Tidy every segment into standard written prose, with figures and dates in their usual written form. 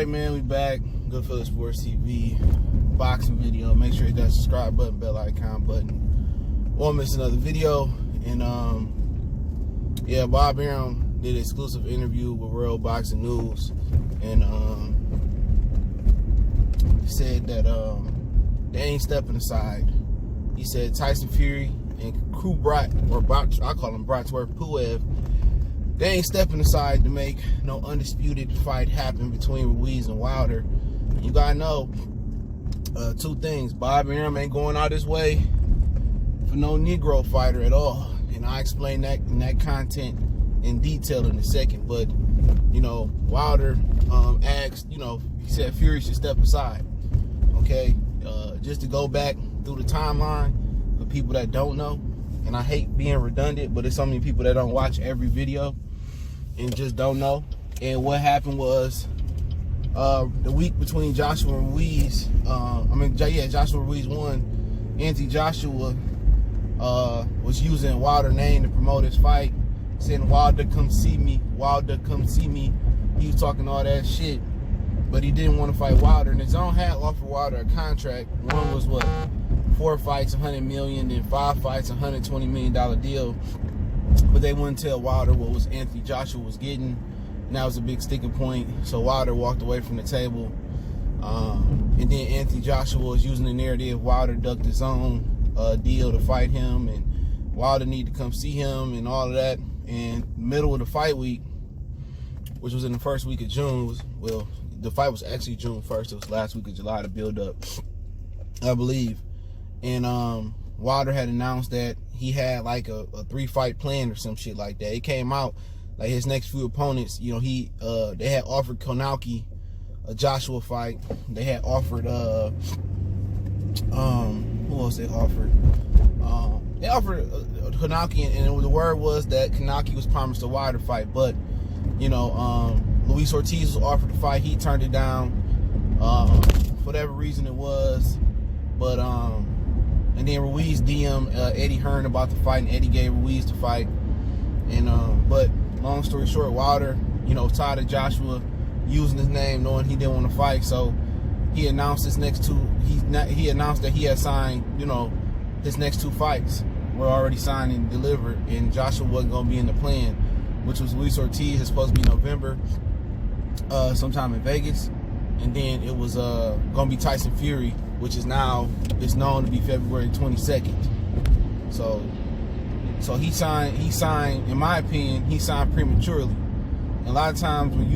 Alright, man, we back. Good for the Sports TV boxing video. Make sure you hit that subscribe button, bell icon button. Won't miss another video. And yeah, Bob Arum did an exclusive interview with Real Boxing News, and said that they ain't stepping aside. He said Tyson Fury and Crew Brat, or Brat, I call him Bratsworth Puev, they ain't stepping aside to make no undisputed fight happen between Ruiz and Wilder. You gotta know two things. Bob Arum ain't going out his way for no Negro fighter at all. And I explain that in that content in detail in a second. But, you know, Wilder asked, you know, he said Fury should step aside. Okay? Just to go back through the timeline for people that don't know. And I hate being redundant, but there's so many people that don't watch every video and just don't know. And what happened was the week between Joshua and Ruiz, Joshua Ruiz won. Anthony Joshua was using Wilder's name to promote his fight, saying, Wilder, come see me. Wilder, come see me. He was talking all that shit, but he didn't want to fight Wilder. And his own had offered Wilder a contract. One was what? 4 fights, $100 million, then 5 fights, $120 million deal. But they wouldn't tell Wilder what was Anthony Joshua was getting. And that was a big sticking point. So Wilder walked away from the table. And then Anthony Joshua was using the narrative Wilder ducked his own deal to fight him, and Wilder needed to come see him and all of that. And middle of the fight week, which was in the first week of June, the fight was actually June 1st. It was last week of July to build up, I believe. And Wilder had announced that he had like a 3-fight plan or some shit like that. It came out like his next few opponents, you know, they had offered Konauki a Joshua fight. They had offered who else they offered? They offered Konauki, and the word was that Konauki was promised a Wilder fight, but you know, Luis Ortiz was offered to fight. He turned it down for whatever reason it was. But and then Ruiz DM'd Eddie Hearn about the fight, and Eddie gave Ruiz the fight. And but long story short, Wilder, you know, tired of Joshua using his name, knowing he didn't want to fight, so he announced his next two. He announced that he had signed, you know, his next 2 fights were already signed and delivered, and Joshua wasn't going to be in the plan, which was Luis Ortiz. It's supposed to be November, sometime in Vegas, and then it was going to be Tyson Fury, which is now it's known to be February 22nd. So he signed. In my opinion, he signed prematurely. And a lot of times when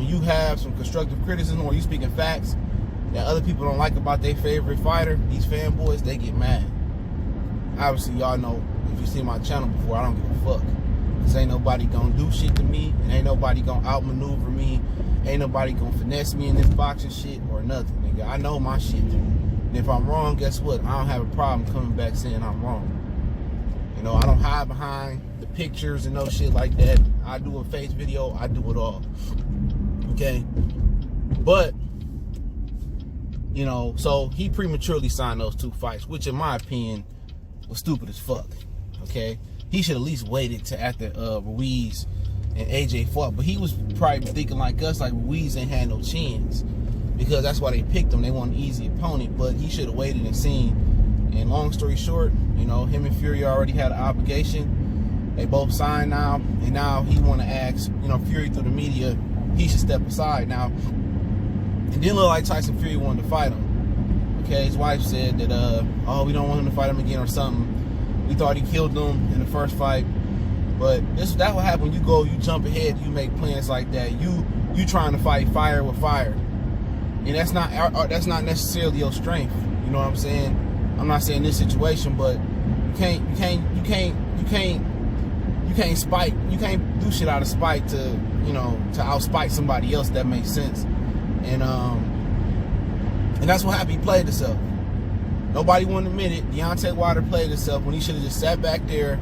you have some constructive criticism or you speaking facts that other people don't like about their favorite fighter, these fanboys, they get mad. Obviously, y'all know, if you see my channel before, I don't give a fuck. Because ain't nobody gonna do shit to me, and ain't nobody gonna outmaneuver me, ain't nobody gonna finesse me in this boxing shit or nothing, nigga. I know my shit. And if I'm wrong, guess what? I don't have a problem coming back saying I'm wrong. You know, I don't hide behind the pictures and no shit like that. I do a face video, I do it all. Okay? But, you know, so he prematurely signed those 2 fights, which in my opinion was stupid as fuck. Okay? He should at least waited to after Ruiz and AJ fought. But he was probably thinking like us, like Ruiz ain't had no chance, because that's why they picked him. They want an easy opponent, but he should have waited and seen. And long story short, you know, him and Fury already had an obligation. They both signed now, and now he want to ask, you know, Fury through the media, he should step aside. Now, it didn't look like Tyson Fury wanted to fight him. Okay, his wife said that, oh, we don't want him to fight him again or something. We thought he killed him in the first fight. But that's what happens when you jump ahead, you make plans like that. You trying to fight fire with fire, and that's not necessarily your strength. You know what I'm saying? I'm not saying this situation, but you can't do shit out of spite to, you know, to outspite somebody else. That makes sense. And that's what happened. He played himself. Nobody wanted to admit it. Deontay Wilder played himself when he should have just sat back there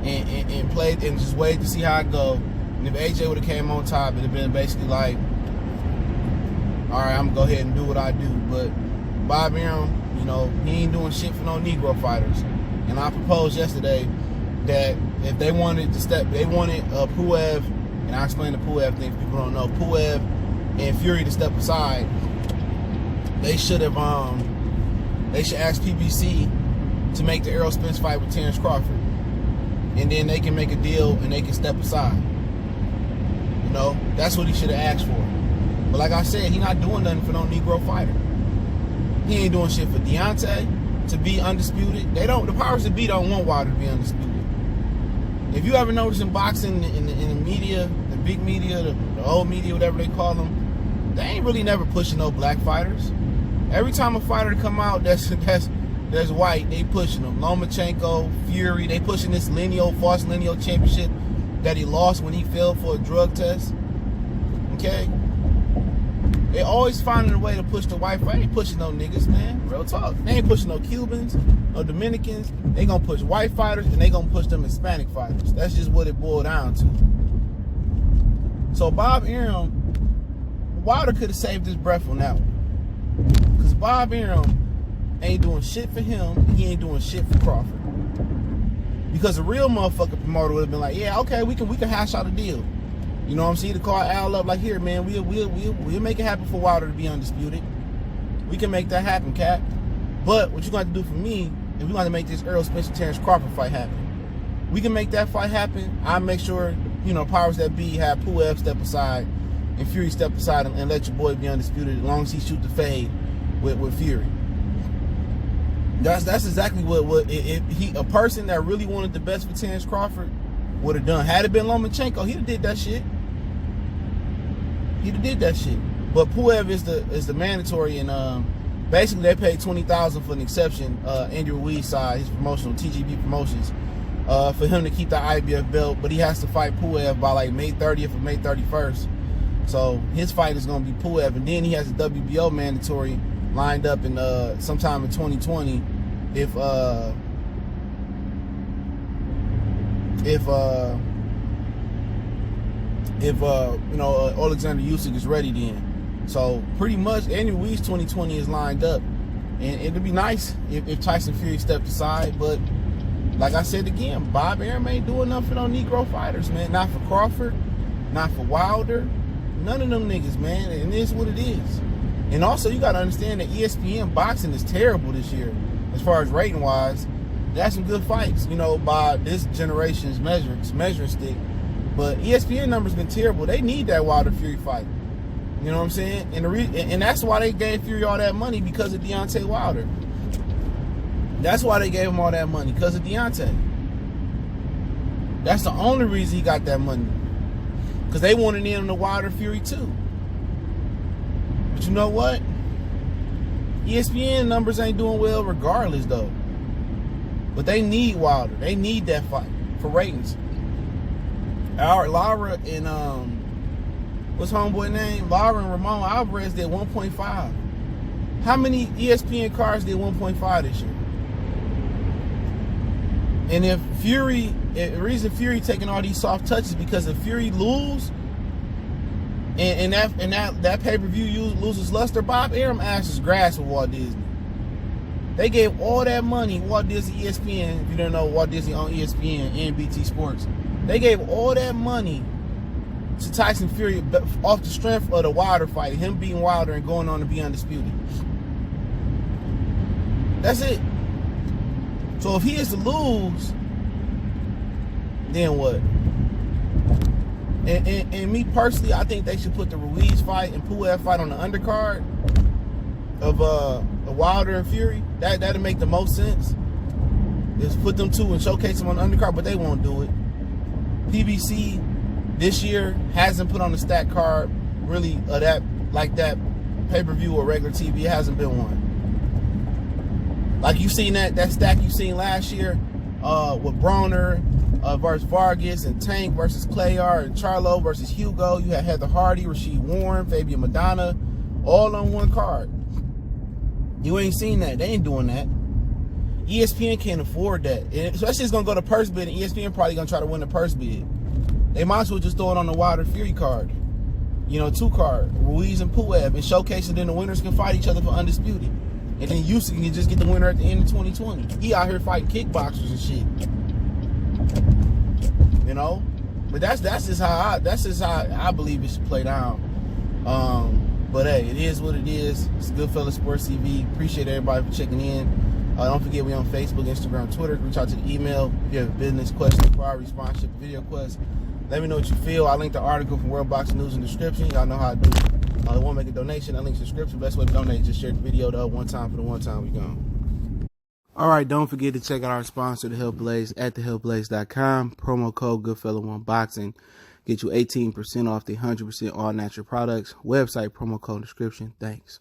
and played and just waited to see how it go. And if AJ would have came on top, it'd have been basically like, all right, I'm gonna go ahead and do what I do. But Bob Arum, you know, he ain't doing shit for no Negro fighters. And I proposed yesterday that if they wanted Puev, and I explained the Puev thing, if people don't know, Puev and Fury to step aside, they should ask PBC to make the Errol Spence fight with Terrence Crawford, and then they can make a deal and they can step aside. You know, that's what he should have asked for. But like I said, he not doing nothing for no Negro fighter. He ain't doing shit for Deontay to be undisputed. The powers that be don't want Wilder to be undisputed. If you ever notice in boxing, in the media, the big media, the old media, whatever they call them, they ain't really never pushing no black fighters. Every time a fighter come out that's white, they pushing them. Lomachenko, Fury, they pushing this false lineal championship that he lost when he failed for a drug test. Okay? They always finding a way to push the white fight. They ain't pushing no niggas, man. Real talk. They ain't pushing no Cubans, no Dominicans. They gonna push white fighters and they gonna push them Hispanic fighters. That's just what it boiled down to. So Bob Arum, Wilder could have saved his breath on that one. Because Bob Arum ain't doing shit for him and he ain't doing shit for Crawford. Because a real motherfucker promoter would have been like, yeah, okay, we can hash out a deal. You know what I'm saying? To call Al up like, here, man, we'll make it happen for Wilder to be undisputed. We can make that happen, Cap. But what you got to do for me is we got to make this Errol Spence Terrence Crawford fight happen. We can make that fight happen. I'll make sure, you know, powers that be have Pulev step aside and Fury step aside and let your boy be undisputed as long as he shoot the fade with Fury. That's exactly what if a person that really wanted the best for Terrence Crawford would have done. Had it been Lomachenko, he'd have did that shit. But Pulev is the mandatory, and basically they paid $20,000 for an exception. Andrew Ruiz side, his promotional TGB Promotions, for him to keep the IBF belt, but he has to fight Pulev by like May 30th or May 31st. So his fight is gonna be Pulev, and then he has a WBO mandatory lined up in sometime in 2020 if you know, Alexander Usyk is ready then. So pretty much Andrew Ruiz 2020 is lined up, and it'd be nice if Tyson Fury stepped aside. But like I said again, Bob Arum ain't doing nothing for no Negro fighters, man. Not for Crawford, not for Wilder, none of them niggas, man. And it is what it is. And also you gotta understand that ESPN boxing is terrible this year as far as rating wise. That's some good fights, you know, by this generation's measuring stick. But ESPN numbers been terrible. They need that Wilder Fury fight. You know what I'm saying? And that's why they gave Fury all that money, because of Deontay Wilder. That's why they gave him all that money, because of Deontay. That's the only reason he got that money. Because they wanted in on the Wilder Fury too. But you know what? ESPN numbers ain't doing well regardless though. But they need Wilder. They need that fight for ratings. Lara and what's homeboy name? Lara and Ramon Alvarez did 1.5. How many ESPN cards did 1.5 this year? And if the reason Fury taking all these soft touches, because if Fury lose and that pay-per-view loses luster, Bob Arum ass is grass with Walt Disney. They gave all that money, Walt Disney ESPN, if you don't know, Walt Disney on ESPN and BT Sports. They gave all that money to Tyson Fury off the strength of the Wilder fight, him beating Wilder and going on to be undisputed. That's it. So if he is to lose, then what? And me personally, I think they should put the Ruiz fight and Pulev fight on the undercard of Wilder and Fury. That'll make the most sense. Just put them two and showcase them on the undercard, but they won't do it. PBC this year hasn't put on the stat card really that pay-per-view or regular TV. It hasn't been one. Like you seen that stack you seen last year with Broner versus Vargas, and Tank versus Clayar, and Charlo versus Hugo. You had Heather Hardy, Rasheed Warren, Fabian Madonna, all on one card. You ain't seen that. They ain't doing that. ESPN can't afford that. Especially it's going to go to purse bid, and ESPN probably going to try to win the purse bid. They might as well just throw it on the Wilder Fury card. You know, 2-card, Ruiz and Pulev, and showcase it, then the winners can fight each other for undisputed. And then Usyk can just get the winner at the end of 2020. He out here fighting kickboxers and shit. You know? But that's just how I believe it should play down. But hey, it is what it is. It's Goodfellas Sports TV. Appreciate everybody for checking in. Don't forget, we on Facebook, Instagram, Twitter. Reach out to the email if you have a business question, inquiry, sponsorship, video request. Let me know what you feel. I linked the article from World Boxing News in the description. Y'all know how to do it. If you want to make a donation, that link's in the description. Best way to donate, just share the video though, one time for the one time we gone. All right, don't forget to check out our sponsor, The Health Blaze, at thehealthblaze.com. Promo code Goodfella1Boxing. Get you 18% off the 100% all natural products. Website, promo code, description. Thanks.